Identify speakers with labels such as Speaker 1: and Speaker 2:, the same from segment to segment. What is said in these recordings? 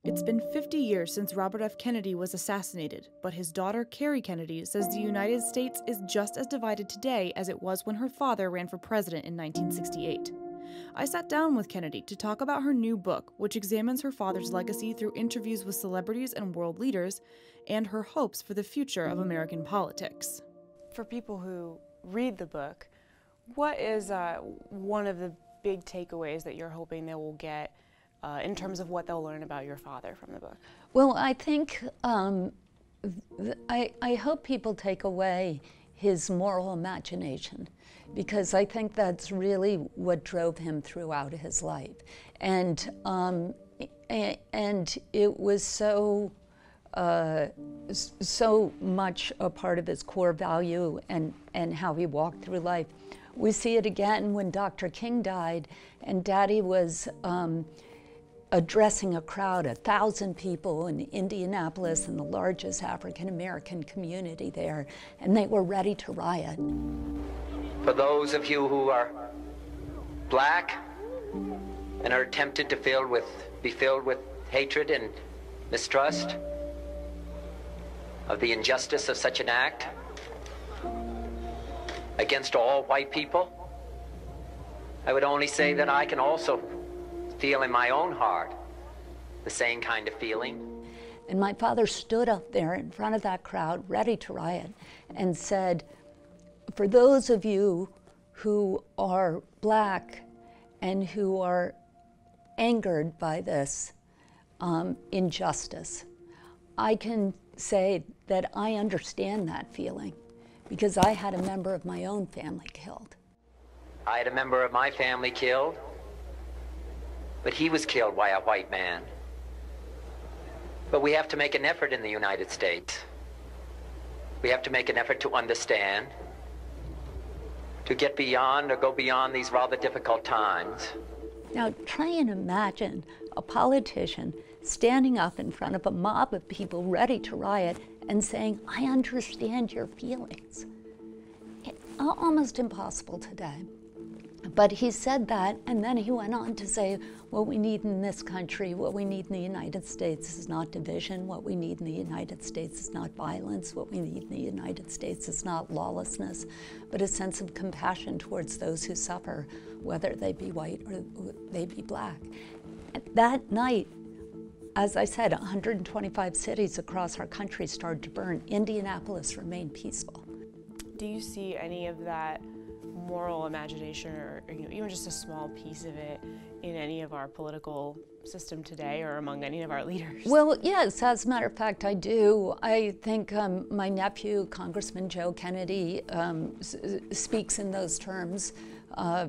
Speaker 1: It's been 50 years since Robert F. Kennedy was assassinated, but his daughter, Kerry Kennedy, says the United States is just as divided today as it was when her father ran for president in 1968. I sat down with Kennedy to talk about her new book, which examines her father's legacy through interviews with celebrities and world leaders, and her hopes for the future of American politics.
Speaker 2: For people who read the book, what is one of the big takeaways that you're hoping they will get in terms of what they'll learn about your father from the book?
Speaker 3: Well, I think I hope people take away his moral imagination, because I think that's really what drove him throughout his life, and it was so much a part of his core value and how he walked through life. We see it again when Dr. King died, and Daddy was addressing a crowd, 1,000 people in Indianapolis, in the largest African-American community there, and they were ready to riot.
Speaker 4: For those of you who are black and are tempted to be filled with hatred and mistrust of the injustice of such an act against all white people, I would only say that I can also feel in my own heart the same kind of feeling.
Speaker 3: And my father stood up there in front of that crowd, ready to riot, and said, for those of you who are black and who are angered by this injustice, I can say that I understand that feeling, because I had a member of my own family killed.
Speaker 4: I had a member of my family killed, but he was killed by a white man. But we have to make an effort in the United States. We have to make an effort to understand, to get beyond or go beyond these rather difficult times.
Speaker 3: Now try and imagine a politician standing up in front of a mob of people ready to riot and saying, I understand your feelings. Almost impossible today. But he said that, and then he went on to say, what we need in this country, what we need in the United States is not division. What we need in the United States is not violence. What we need in the United States is not lawlessness, but a sense of compassion towards those who suffer, whether they be white or they be black. That night, as I said, 125 cities across our country started to burn. Indianapolis remained peaceful.
Speaker 2: Do you see any of that moral imagination, or even just a small piece of it, in any of our political system today or among any of our leaders?
Speaker 3: Well, yes, as a matter of fact, I do. I think my nephew, Congressman Joe Kennedy, speaks in those terms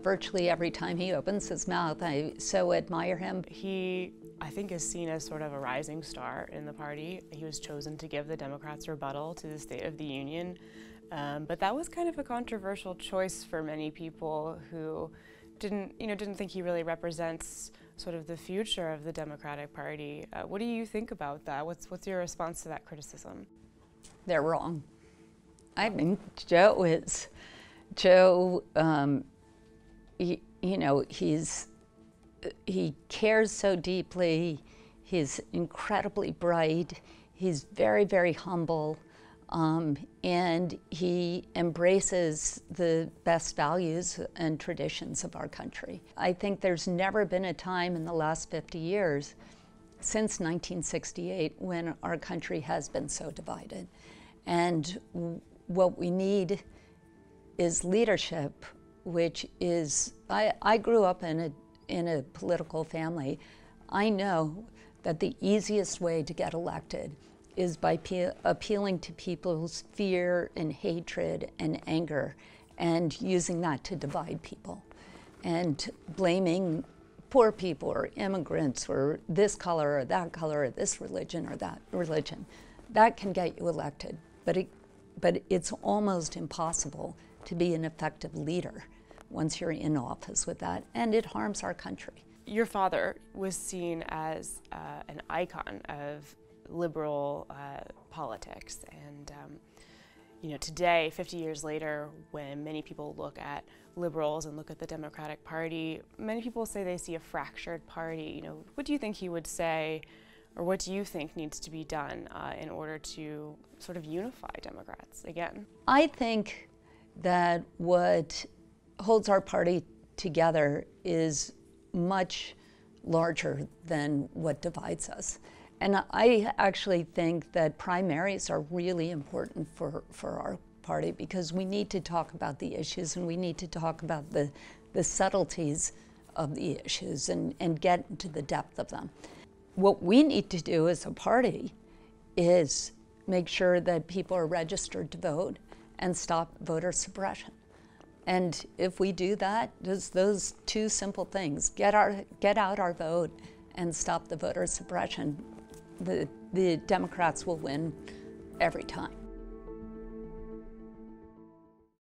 Speaker 3: virtually every time he opens his mouth. I so admire him.
Speaker 2: He, I think, is seen as sort of a rising star in the party. He was chosen to give the Democrats' rebuttal to the State of the Union. But that was kind of a controversial choice for many people who didn't think he really represents sort of the future of the Democratic Party. What do you think about that? What's your response to that criticism?
Speaker 3: They're wrong. I mean, he cares so deeply. He's incredibly bright. He's very, very humble. And he embraces the best values and traditions of our country. I think there's never been a time in the last 50 years, since 1968, when our country has been so divided. And what we need is leadership, which is, I grew up in a political family. I know that the easiest way to get elected is by appealing to people's fear and hatred and anger, and using that to divide people, and blaming poor people or immigrants or this color or that color or this religion or that religion. That can get you elected, but it's almost impossible to be an effective leader once you're in office with that, and it harms our country.
Speaker 2: Your father was seen as an icon of liberal politics, and today, 50 years later, when many people look at liberals and look at the Democratic Party, many people say they see a fractured party. What do you think he would say Or what do you think needs to be done in order to sort of unify Democrats again?
Speaker 3: I think that what holds our party together is much larger than what divides us. And I actually think that primaries are really important for our party, because we need to talk about the issues, and we need to talk about the subtleties of the issues and get into the depth of them. What we need to do as a party is make sure that people are registered to vote and stop voter suppression. And if we do that, just those two simple things, get out our vote and stop the voter suppression, the Democrats will win every time.